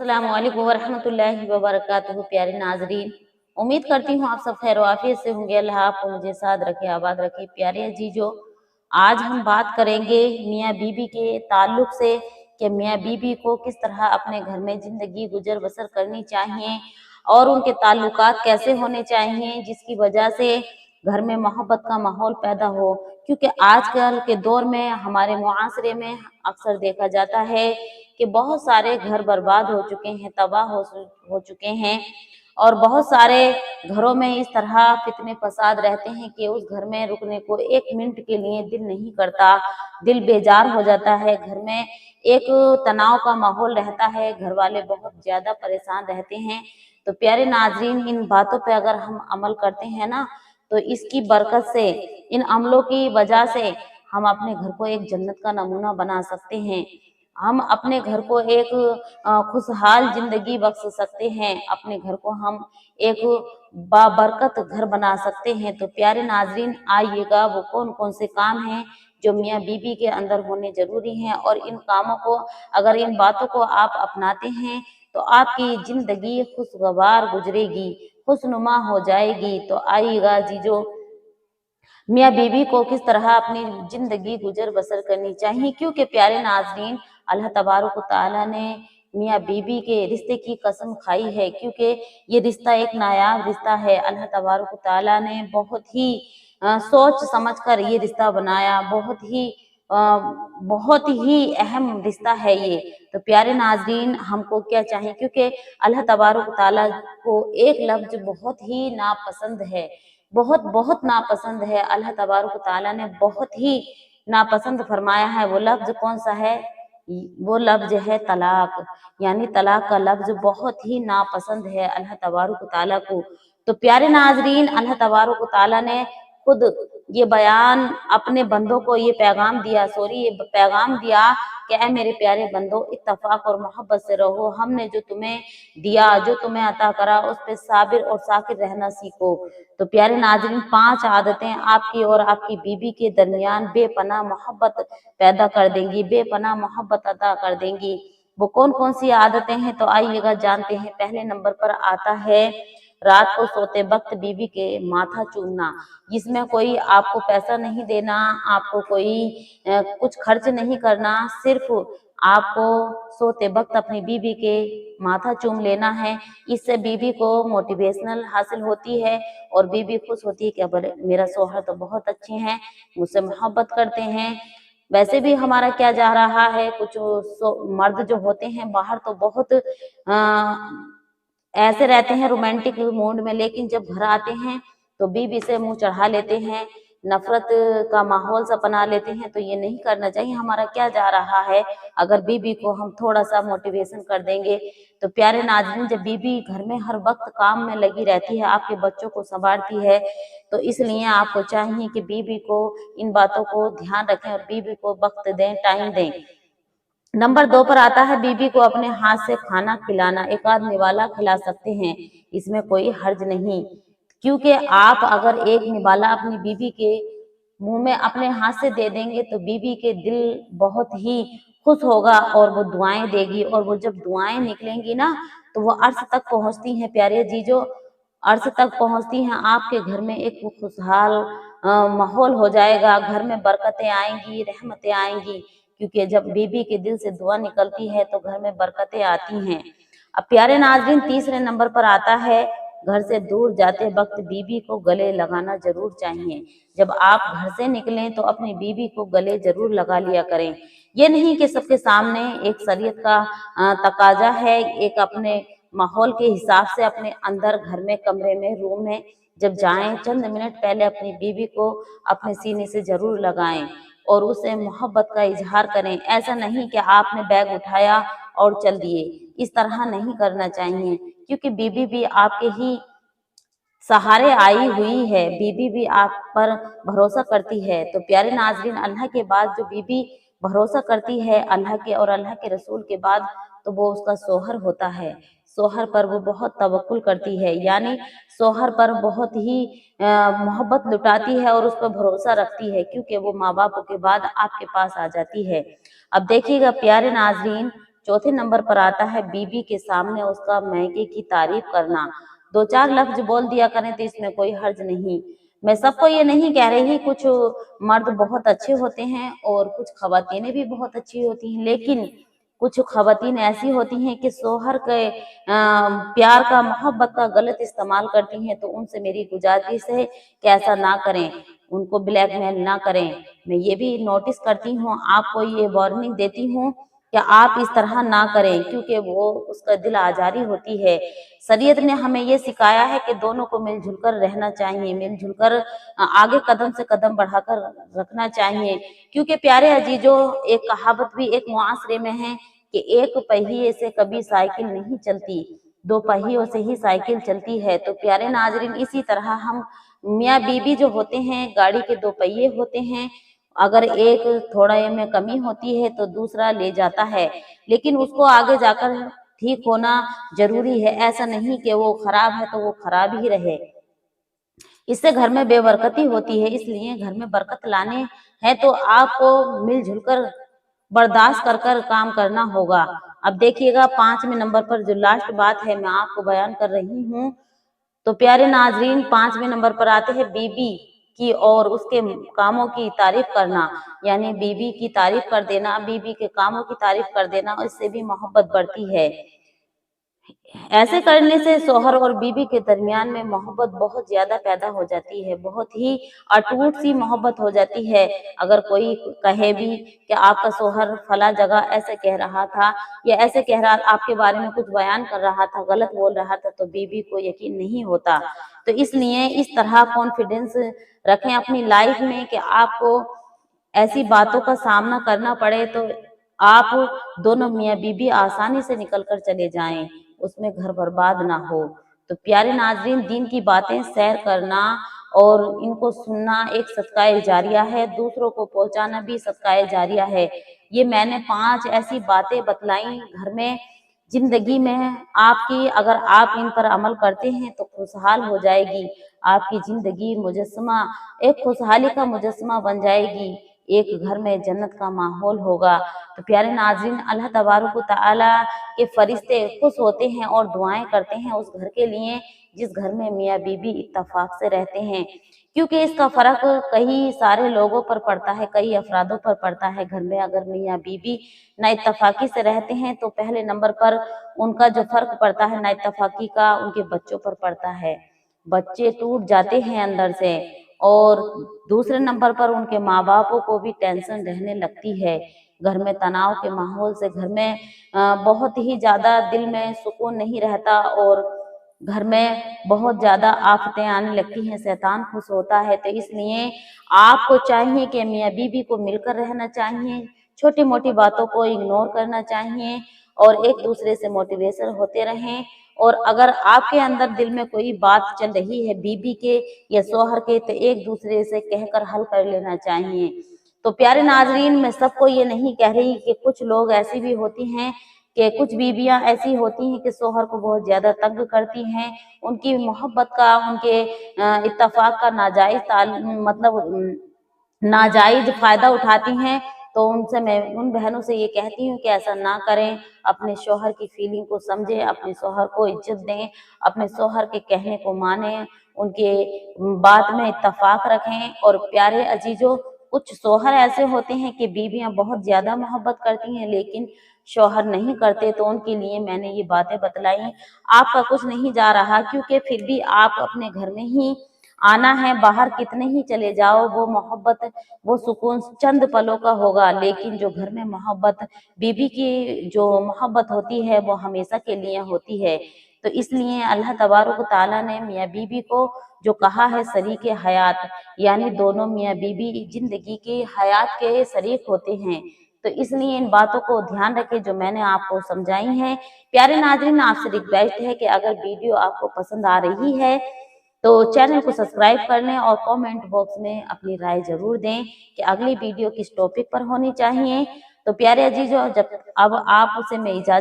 अस्सलाम वालेकुम वरहमतुल्लाहि वबरकातुहू। प्यारे नाजरीन, उम्मीद करती हूँ आप सब खैर आफियत से होंगे। अल्लाह आपको मुझे साथ रखे, आबाद रखे। प्यारे अजीजो, आज हम बात करेंगे मियाँ बीबी के ताल्लुक से कि मियाँ बीबी को किस तरह अपने घर में जिंदगी गुजर बसर करनी चाहिए और उनके ताल्लुकात कैसे होने चाहिए जिसकी वजह से घर में मोहब्बत का माहौल पैदा हो। क्योंकि आजकल के दौर में हमारे मुआशरे में अक्सर देखा जाता है कि बहुत सारे घर बर्बाद हो चुके हैं, तबाह हो चुके हैं और बहुत सारे घरों में इस तरह फितने फसाद रहते हैं कि उस घर में रुकने को एक मिनट के लिए दिल नहीं करता, दिल बेजार हो जाता है। घर में एक तनाव का माहौल रहता है, घर वाले बहुत ज्यादा परेशान रहते हैं। तो प्यारे नाजरीन, इन बातों पे अगर हम अमल करते हैं ना, तो इसकी बरकत से, इन अमलों की वजह से हम अपने घर को एक जन्नत का नमूना बना सकते हैं। हम अपने घर को एक खुशहाल जिंदगी बख्श सकते हैं। अपने घर को हम एक बाबरकत घर बना सकते हैं। तो प्यारे नाजरीन, आइएगा वो कौन कौन से काम हैं जो मियाँ बीबी के अंदर होने जरूरी हैं, और इन कामों को, अगर इन बातों को आप अपनाते हैं तो आपकी जिंदगी खुशगवार गुजरेगी, खुशनुमा हो जाएगी। तो आइएगा जीजो, मियाँ बीबी को किस तरह अपनी जिंदगी गुजर बसर करनी चाहिए। क्योंकि प्यारे नाजरीन, अल्लाह तबारक व तआला ने मियाँ बीबी के रिश्ते की कसम खाई है, क्योंकि ये रिश्ता एक नायाब रिश्ता है। अल्लाह तबारक व तआला ने बहुत ही सोच समझ कर ये रिश्ता बनाया, बहुत ही अहम रिश्ता है ये। तो प्यारे नाजरीन, हमको क्या चाहिए, क्योंकि अल्लाह तबारक व तआला को एक लफ्ज बहुत ही नापसंद है, बहुत बहुत नापसंद है। अल्लाह तबारक व तआला ने बहुत ही नापसंद फरमाया है। वो लफ्ज कौन सा है? वो लफ्ज है तलाक। यानी तलाक का लफ्ज बहुत ही नापसंद है अल्लाह तबारक व तआला को। तो प्यारे नाजरीन, अल्लाह तबारक व तआला ने खुद ये बयान अपने बंदों को, ये पैगाम दिया कि ऐ मेरे प्यारे बंदो, इत्तफाक और मोहब्बत से रहो। हमने जो तुम्हें दिया, जो तुम्हें अता करा, उस पे साबिर और साकिर रहना सीखो। तो प्यारे नाज़रीन, 5 आदतें आपकी और आपकी बीबी के दरमियान बेपनाह मोहब्बत पैदा कर देंगी, बेपनाह मोहब्बत अता कर देंगी। वो कौन कौन सी आदतें हैं, तो आइएगा जानते हैं। पहले नंबर पर आता है रात को सोते वक्त बीबी के माथा चूमना। इसमें कोई आपको पैसा नहीं देना, आपको कोई कुछ खर्च नहीं करना, सिर्फ आपको सोते वक्त अपनी बीबी के माथा चूम लेना है। इससे बीबी को मोटिवेशनल हासिल होती है और बीबी खुश होती है कि मेरा शौहर तो बहुत अच्छे हैं, मुझसे मोहब्बत करते हैं। वैसे भी हमारा क्या जा रहा है, कुछ मर्द जो होते हैं बाहर तो बहुत ऐसे रहते हैं रोमांटिक मूड में, लेकिन जब घर आते हैं तो बीबी से मुंह चढ़ा लेते हैं, नफरत का माहौल सा बना लेते हैं। तो ये नहीं करना चाहिए। हमारा क्या जा रहा है, अगर बीबी को हम थोड़ा सा मोटिवेशन कर देंगे। तो प्यारे नाज़रीन, जब बीबी घर में हर वक्त काम में लगी रहती है, आपके बच्चों को संभालती है, तो इसलिए आपको चाहिए कि बीबी को इन बातों को ध्यान रखें और बीबी को वक्त दें, टाइम दें। नंबर 2 पर आता है बीबी को अपने हाथ से खाना खिलाना। एक आध निवाला खिला सकते हैं, इसमें कोई हर्ज नहीं। क्योंकि आप अगर एक निवाला अपनी बीबी के मुंह में अपने हाथ से दे देंगे तो बीबी के दिल बहुत ही खुश होगा और वो दुआएं देगी, और वो जब दुआएं निकलेंगी ना तो वो अर्श तक पहुंचती हैं। प्यारे जीजो, अर्श तक पहुंचती हैं। आपके घर में एक खुशहाल माहौल हो जाएगा, घर में बरकतें आएंगी, रहमतें आएंगी। क्योंकि जब बीबी के दिल से दुआ निकलती है तो घर में बरकतें आती हैं। अब प्यारे नाज़रीन, तीसरे नंबर पर आता है घर से दूर जाते वक्त बीबी को गले लगाना जरूर चाहिए। जब आप घर से निकलें तो अपनी बीबी को गले जरूर लगा लिया करें। ये नहीं कि सबके सामने, एक शरीयत का तकाजा है, एक अपने माहौल के हिसाब से अपने अंदर घर में, कमरे में, रूम में जब जाएं, चंद मिनट पहले अपनी बीबी को अपने सीने से जरूर लगाएं और उसे मोहब्बत का इजहार करें। ऐसा नहीं कि आपने बैग उठाया और चल दिए, इस तरह नहीं करना चाहिए। क्योंकि बीबी भी आपके ही सहारे आई हुई है, बीबी भी आप पर भरोसा करती है। तो प्यारे नाजरीन, अल्लाह के बाद जो बीबी भरोसा करती है अल्लाह के और अल्लाह के रसूल के बाद, तो वो उसका सोहर होता है। सोहर पर वो बहुत तवक्कुल करती है, यानी सोहर पर बहुत ही मोहब्बत लुटाती है और उस पर भरोसा रखती है, क्योंकि वो माँ बाप के बाद आपके पास आ जाती है। अब देखिएगा प्यारे नाजरीन, चौथे नंबर पर आता है बीबी के सामने उसका मैके की तारीफ करना। 2-4 लफ्ज बोल दिया करें तो इसमें कोई हर्ज नहीं। मैं सबको ये नहीं कह रही, कुछ मर्द बहुत अच्छे होते हैं और कुछ खवातीनें भी बहुत अच्छी होती हैं, लेकिन कुछ खवातीन ऐसी होती हैं कि शोहर के प्यार का, मोहब्बत का गलत इस्तेमाल करती हैं। तो उनसे मेरी गुजारिश है कि ऐसा ना करें, उनको ब्लैकमेल ना करें। मैं ये भी नोटिस करती हूँ, आपको ये वार्निंग देती हूँ कि आप इस तरह ना करें, क्योंकि वो उसका दिल आजारी होती है। शरीयत ने हमें ये सिखाया है कि दोनों को मिलजुल कर रहना चाहिए, मिलजुल कर आगे कदम से कदम बढ़ाकर रखना चाहिए। क्योंकि प्यारे अजीजों, एक कहावत भी एक मुआशरे में है कि एक पहिए से कभी साइकिल नहीं चलती, 2 पहियों से ही साइकिल चलती है। तो प्यारे नाजरीन, इसी तरह हम मियाँ बीबी जो होते हैं गाड़ी के 2 पहिए होते हैं। अगर एक थोड़ा में कमी होती है तो दूसरा ले जाता है, लेकिन उसको आगे जाकर ठीक होना जरूरी है। ऐसा नहीं कि वो खराब है तो वो खराब ही रहे, इससे घर में बेबरकती होती है। इसलिए घर में बरकत लाने हैं तो आपको मिलजुल कर बर्दाश्त कर कर काम करना होगा। अब देखिएगा 5वें नंबर पर जो लास्ट बात है मैं आपको बयान कर रही हूँ। तो प्यारे नाजरीन, 5वें नंबर पर आते हैं बीबी की और उसके कामों की तारीफ करना, यानी बीबी की तारीफ कर देना, बीबी के कामों की तारीफ कर देना, इससे भी मोहब्बत बढ़ती है। ऐसे करने से शोहर और बीबी के दरमियान में मोहब्बत बहुत ज्यादा पैदा हो जाती है, बहुत ही अटूट सी मोहब्बत हो जाती है। अगर कोई कहे भी कि आपका शोहर फला जगह ऐसे कह रहा था या ऐसे कह रहा, आपके बारे में कुछ बयान कर रहा था, गलत बोल रहा था, तो बीबी को यकीन नहीं होता। तो इसलिए इस तरह कॉन्फिडेंस रखें अपनी लाइफ में कि आपको ऐसी बातों का सामना करना पड़े तो आप दोनों मियाँ बीबी आसानी से निकल कर चले जाएं, उसमें घर बर्बाद ना हो। तो प्यारे नाजरीन, दीन की बातें सैर करना और इनको सुनना एक सदकाए जारिया है, दूसरों को पहुंचाना भी सदकाए जारिया है। ये मैंने 5 ऐसी बातें बतलाई घर में जिंदगी में आपकी, अगर आप इन पर अमल करते हैं तो खुशहाल हो जाएगी आपकी जिंदगी, मुजस्समा एक खुशहाली का मुजस्समा बन जाएगी, एक घर में जन्नत का माहौल होगा। तो प्यारे नाज़रीन, अल्लाह तबारक व तआला के फरिश्ते खुश होते हैं और दुआएं करते हैं उस घर के लिए जिस घर में मियाँ बीबी इत्तेफाक से रहते हैं, क्योंकि इसका फर्क कई सारे लोगों पर पड़ता है, कई अफरादों पर पड़ता है। घर में अगर मियाँ बीबी ना इत्तेफाकी से रहते हैं तो पहले नंबर पर उनका जो फर्क पड़ता है ना इत्तेफाकी का, उनके बच्चों पर पड़ता है, बच्चे टूट जाते हैं अंदर से। और दूसरे नंबर पर उनके माँ बापों को भी टेंशन रहने लगती है। घर में तनाव के माहौल से घर में बहुत ही ज्यादा दिल में सुकून नहीं रहता और घर में बहुत ज्यादा आफतें आने लगती हैं, शैतान खुश होता है। तो इसलिए आपको चाहिए कि मियाँ बीबी को मिलकर रहना चाहिए, छोटी मोटी बातों को इग्नोर करना चाहिए और एक दूसरे से मोटिवेशन होते रहें। और अगर आपके अंदर दिल में कोई बात चल रही है बीबी के या शोहर के, तो एक दूसरे से कहकर हल कर लेना चाहिए। तो प्यारे नाजरीन, मैं सबको ये नहीं कह रही कि कुछ लोग ऐसी भी होती हैं कि कुछ बीबियां ऐसी होती हैं कि शोहर को बहुत ज्यादा तंग करती हैं, उनकी मोहब्बत का, उनके इत्तेफाक का नाजायज फायदा उठाती हैं। तो उनसे मैं उन बहनों से ये कहती हूँ कि ऐसा ना करें, अपने शोहर की फीलिंग को समझें, अपने शोहर को इज्जत दें, अपने शोहर के कहने को मानें, उनके बात में इत्तेफाक रखें। और प्यारे अजीजों, कुछ शोहर ऐसे होते हैं कि बीवियां बहुत ज्यादा मोहब्बत करती हैं लेकिन शौहर नहीं करते, तो उनके लिए मैंने ये बातें बतलाई। आपका कुछ नहीं जा रहा, क्योंकि फिर भी आप अपने घर में ही आना है, बाहर कितने ही चले जाओ वो मोहब्बत, वो सुकून चंद पलों का होगा, लेकिन जो घर में मोहब्बत, बीबी की जो मोहब्बत होती है वो हमेशा के लिए होती है। तो इसलिए अल्लाह तबारक व तआला ने मियाँ बीबी को जो कहा है शरीक हयात, यानी दोनों मियाँ बीबी जिंदगी की हयात के शरीक होते हैं। तो इसलिए इन बातों को ध्यान रखें जो मैंने आपको समझाई हैं। प्यारे नाज़रीन, आपसे रिक्वेस्ट है कि अगर वीडियो आपको पसंद आ रही है तो चैनल को सब्सक्राइब कर लें और कमेंट बॉक्स में अपनी राय जरूर दें कि अगली वीडियो किस टॉपिक पर होनी चाहिए। तो प्यारे अजीजों, जब अब आप उसे मैं इजाजत